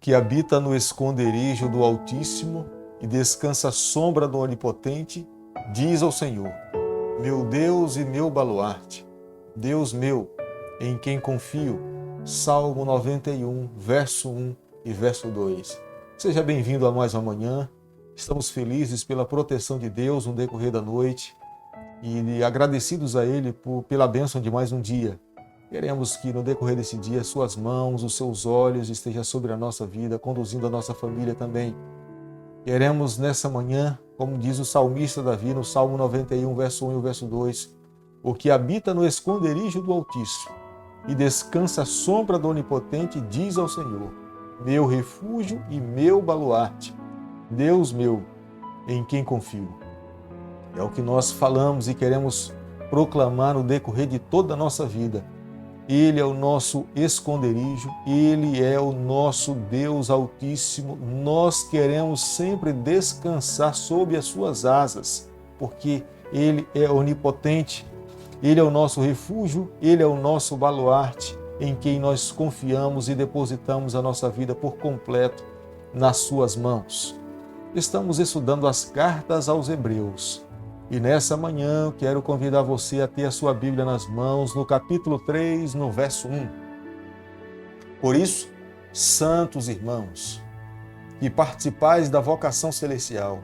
que habita no esconderijo do Altíssimo e descansa à sombra do Onipotente, diz ao Senhor: meu Deus e meu baluarte, Deus meu, em quem confio. Salmo 91, verso 1 e verso 2. Seja bem-vindo a mais uma manhã. Estamos felizes pela proteção de Deus no decorrer da noite e agradecidos a Ele pela bênção de mais um dia. Queremos que no decorrer desse dia suas mãos, os seus olhos estejam sobre a nossa vida, conduzindo a nossa família também. Queremos nessa manhã, como diz o salmista Davi no Salmo 91, verso 1 e verso 2, o que habita no esconderijo do Altíssimo e descansa à sombra do Onipotente, diz ao Senhor: meu refúgio e meu baluarte, Deus meu, em quem confio. É o que nós falamos e queremos proclamar no decorrer de toda a nossa vida. Ele é o nosso esconderijo, Ele é o nosso Deus Altíssimo. Nós queremos sempre descansar sob as suas asas, porque Ele é onipotente, Ele é o nosso refúgio, Ele é o nosso baluarte, em quem nós confiamos e depositamos a nossa vida por completo nas suas mãos. Estamos estudando as cartas aos Hebreus. E nessa manhã eu quero convidar você a ter a sua Bíblia nas mãos, no capítulo 3, no verso 1. Por isso, santos irmãos, que participais da vocação celestial,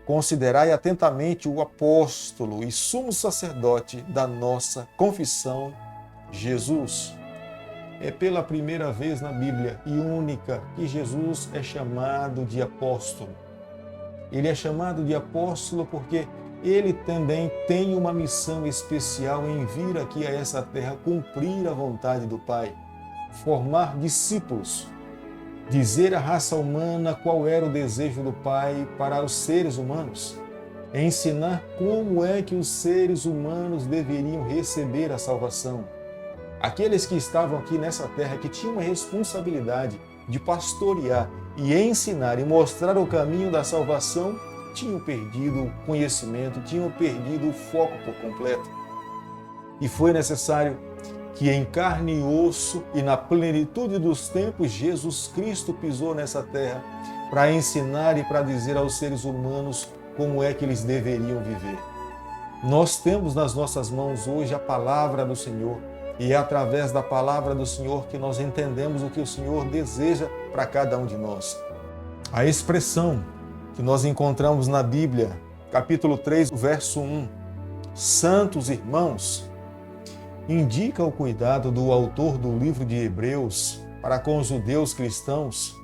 considerai atentamente o apóstolo e sumo sacerdote da nossa confissão, Jesus. É pela primeira vez na Bíblia e única que Jesus é chamado de apóstolo. Ele é chamado de apóstolo porque ele também tem uma missão especial em vir aqui a essa terra cumprir a vontade do Pai, formar discípulos, dizer à raça humana qual era o desejo do Pai para os seres humanos, ensinar como é que os seres humanos deveriam receber a salvação. Aqueles que estavam aqui nessa terra, que tinham a responsabilidade de pastorear e ensinar e mostrar o caminho da salvação, tinham perdido o conhecimento, tinham perdido o foco por completo. E foi necessário que em carne e osso e na plenitude dos tempos, Jesus Cristo pisou nessa terra para ensinar e para dizer aos seres humanos como é que eles deveriam viver. Nós temos nas nossas mãos hoje a palavra do Senhor, e é através da palavra do Senhor que nós entendemos o que o Senhor deseja para cada um de nós. A expressão que nós encontramos na Bíblia, capítulo 3, verso 1, santos irmãos, indica o cuidado do autor do livro de Hebreus para com os judeus cristãos,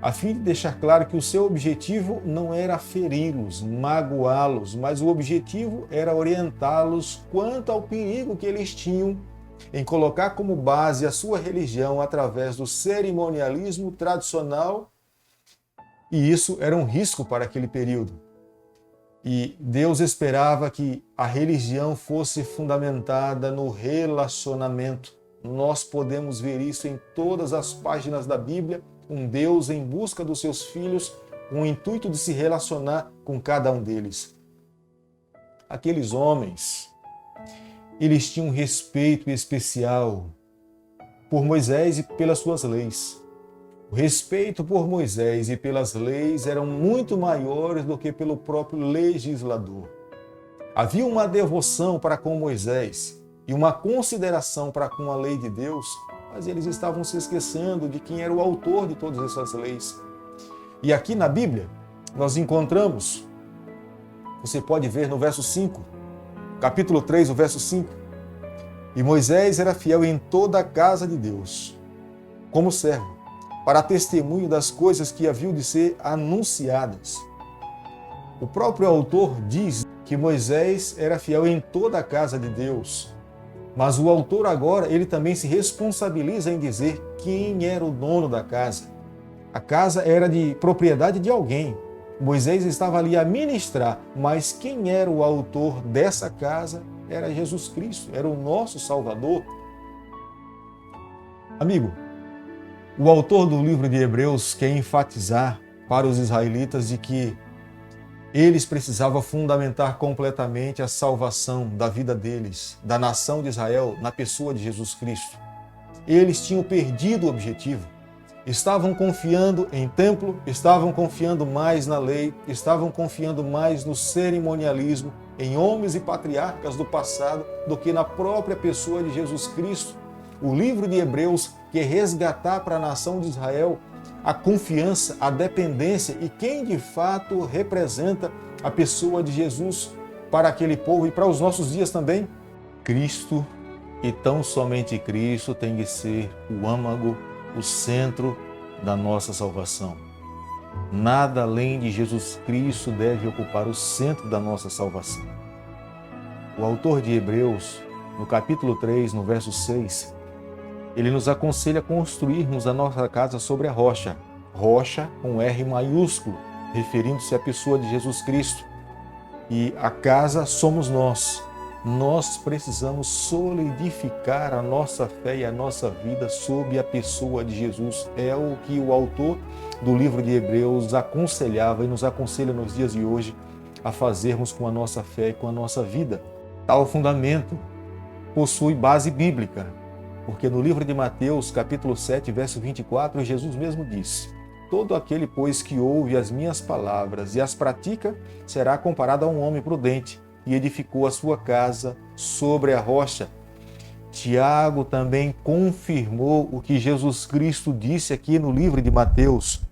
a fim de deixar claro que o seu objetivo não era feri-los, magoá-los, mas o objetivo era orientá-los quanto ao perigo que eles tinham em colocar como base a sua religião através do cerimonialismo tradicional. E isso era um risco para aquele período. E Deus esperava que a religião fosse fundamentada no relacionamento. Nós podemos ver isso em todas as páginas da Bíblia, um Deus em busca dos seus filhos, com o intuito de se relacionar com cada um deles. Aqueles homens, eles tinham um respeito especial por Moisés e pelas suas leis. O respeito por Moisés e pelas leis eram muito maiores do que pelo próprio legislador. Havia uma devoção para com Moisés e uma consideração para com a lei de Deus, mas eles estavam se esquecendo de quem era o autor de todas essas leis. E aqui na Bíblia, nós encontramos, você pode ver no verso 5, capítulo 3, o verso 5, e Moisés era fiel em toda a casa de Deus, como servo, para testemunho das coisas que haviam de ser anunciadas. O próprio autor diz que Moisés era fiel em toda a casa de Deus, mas o autor agora, ele também se responsabiliza em dizer quem era o dono da casa. A casa era de propriedade de alguém. Moisés estava ali a ministrar, mas quem era o autor dessa casa era Jesus Cristo, era o nosso Salvador. Amigo, o autor do livro de Hebreus quer enfatizar para os israelitas de que eles precisavam fundamentar completamente a salvação da vida deles, da nação de Israel, na pessoa de Jesus Cristo. Eles tinham perdido o objetivo. Estavam confiando em templo, estavam confiando mais na lei, estavam confiando mais no cerimonialismo, em homens e patriarcas do passado, do que na própria pessoa de Jesus Cristo. O livro de Hebreus quer resgatar para a nação de Israel a confiança, a dependência e quem de fato representa a pessoa de Jesus para aquele povo e para os nossos dias também. Cristo, e tão somente Cristo, tem que ser o âmago, o centro da nossa salvação. Nada além de Jesus Cristo deve ocupar o centro da nossa salvação. O autor de Hebreus, no capítulo 3, no verso 6, ele nos aconselha a construirmos a nossa casa sobre a rocha. Rocha com R maiúsculo, referindo-se à pessoa de Jesus Cristo. E a casa somos nós. Nós precisamos solidificar a nossa fé e a nossa vida sob a pessoa de Jesus. É o que o autor do livro de Hebreus aconselhava e nos aconselha nos dias de hoje a fazermos com a nossa fé e com a nossa vida. Tal fundamento possui base bíblica, porque no livro de Mateus, capítulo 7, verso 24, Jesus mesmo disse: todo aquele, pois, que ouve as minhas palavras e as pratica, será comparado a um homem prudente, e edificou a sua casa sobre a rocha. Tiago também confirmou o que Jesus Cristo disse aqui no livro de Mateus: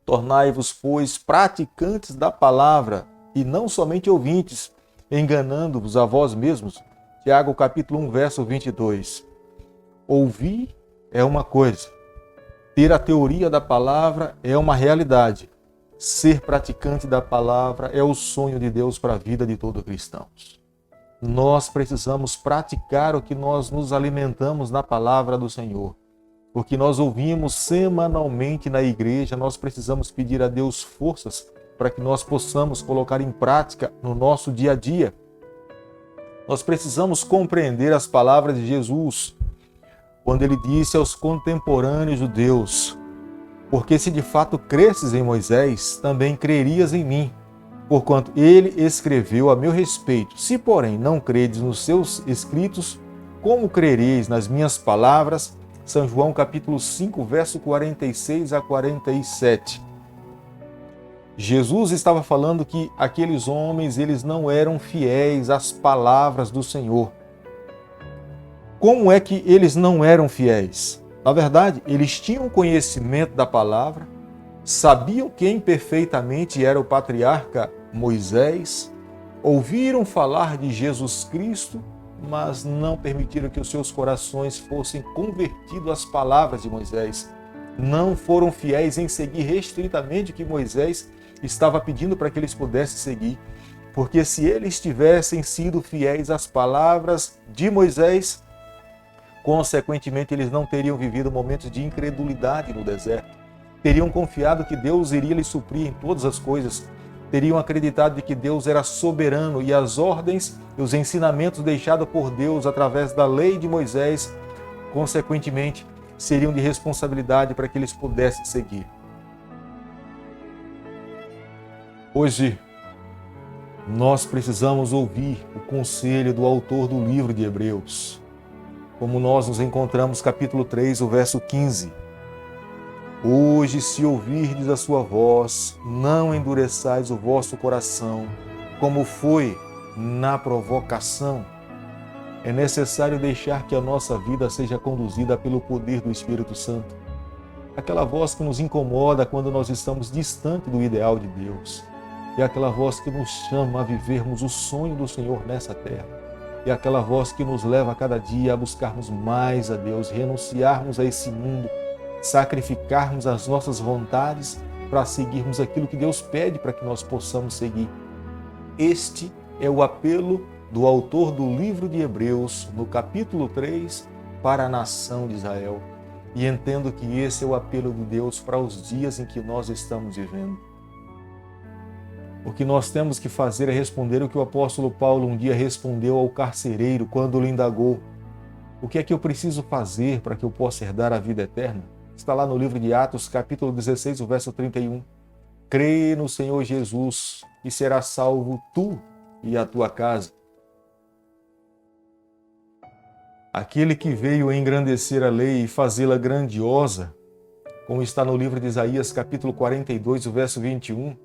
tornai-vos, pois, praticantes da palavra, e não somente ouvintes, enganando-vos a vós mesmos. Tiago, capítulo 1, verso 22. Ouvir é uma coisa, ter a teoria da palavra é uma realidade. Ser praticante da palavra é o sonho de Deus para a vida de todo cristão. Nós precisamos praticar o que nós nos alimentamos na palavra do Senhor. O que nós ouvimos semanalmente na igreja, nós precisamos pedir a Deus forças para que nós possamos colocar em prática no nosso dia a dia. Nós precisamos compreender as palavras de Jesus, quando ele disse aos contemporâneos judeus: porque se de fato cresces em Moisés, também crerias em mim, porquanto ele escreveu a meu respeito. Se, porém, não credes nos seus escritos, como crereis nas minhas palavras? São João capítulo 5, verso 46 a 47. Jesus estava falando que aqueles homens, eles não eram fiéis às palavras do Senhor. Como é que eles não eram fiéis? Na verdade, eles tinham conhecimento da palavra, sabiam quem perfeitamente era o patriarca Moisés, ouviram falar de Jesus Cristo, mas não permitiram que os seus corações fossem convertidos às palavras de Moisés. Não foram fiéis em seguir restritamente o que Moisés estava pedindo para que eles pudessem seguir. Porque se eles tivessem sido fiéis às palavras de Moisés, consequentemente, eles não teriam vivido momentos de incredulidade no deserto. Teriam confiado que Deus iria lhes suprir em todas as coisas. Teriam acreditado de que Deus era soberano e as ordens e os ensinamentos deixados por Deus através da lei de Moisés, consequentemente, seriam de responsabilidade para que eles pudessem seguir. Hoje, nós precisamos ouvir o conselho do autor do livro de Hebreus. Como nós nos encontramos, capítulo 3, o verso 15. Hoje, se ouvirdes a sua voz, não endureçais o vosso coração, como foi na provocação. É necessário deixar que a nossa vida seja conduzida pelo poder do Espírito Santo. Aquela voz que nos incomoda quando nós estamos distante do ideal de Deus. É aquela voz que nos chama a vivermos o sonho do Senhor nessa terra. É aquela voz que nos leva a cada dia a buscarmos mais a Deus, renunciarmos a esse mundo, sacrificarmos as nossas vontades para seguirmos aquilo que Deus pede para que nós possamos seguir. Este é o apelo do autor do livro de Hebreus, no capítulo 3, para a nação de Israel. E entendo que esse é o apelo de Deus para os dias em que nós estamos vivendo. O que nós temos que fazer é responder o que o apóstolo Paulo um dia respondeu ao carcereiro quando lhe indagou: o que é que eu preciso fazer para que eu possa herdar a vida eterna? Está lá no livro de Atos, capítulo 16, o verso 31. Crê no Senhor Jesus e serás salvo tu e a tua casa. Aquele que veio engrandecer a lei e fazê-la grandiosa como está no livro de Isaías, capítulo 42, o verso 21,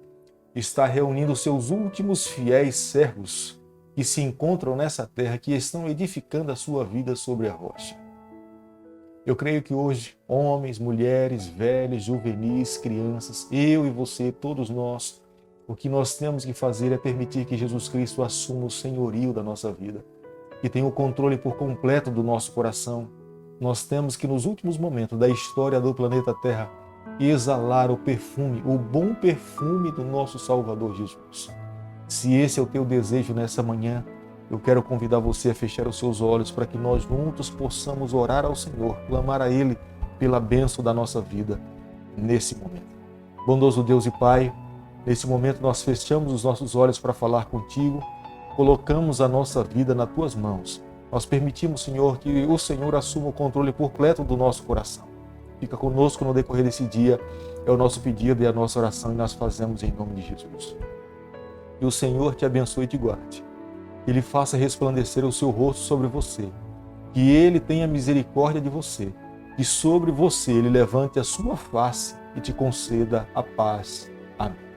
está reunindo os seus últimos fiéis servos que se encontram nessa terra, que estão edificando a sua vida sobre a rocha. Eu creio que hoje, homens, mulheres, velhos, juvenis, crianças, eu e você, todos nós, o que nós temos que fazer é permitir que Jesus Cristo assuma o senhorio da nossa vida, que tenha o controle por completo do nosso coração. Nós temos que, nos últimos momentos da história do planeta Terra, exalar o perfume, o bom perfume do nosso Salvador Jesus. Se esse é o teu desejo nessa manhã, eu quero convidar você a fechar os seus olhos para que nós juntos possamos orar ao Senhor, clamar a Ele pela bênção da nossa vida nesse momento. Bondoso Deus e Pai, nesse momento nós fechamos os nossos olhos para falar contigo, colocamos a nossa vida nas tuas mãos. Nós permitimos, Senhor, que o Senhor assuma o controle completo do nosso coração. Fica conosco no decorrer desse dia, é o nosso pedido e a nossa oração, e nós fazemos em nome de Jesus. Que o Senhor te abençoe e te guarde. Que Ele faça resplandecer o seu rosto sobre você. Que Ele tenha misericórdia de você. Que sobre você Ele levante a sua face e te conceda a paz. Amém.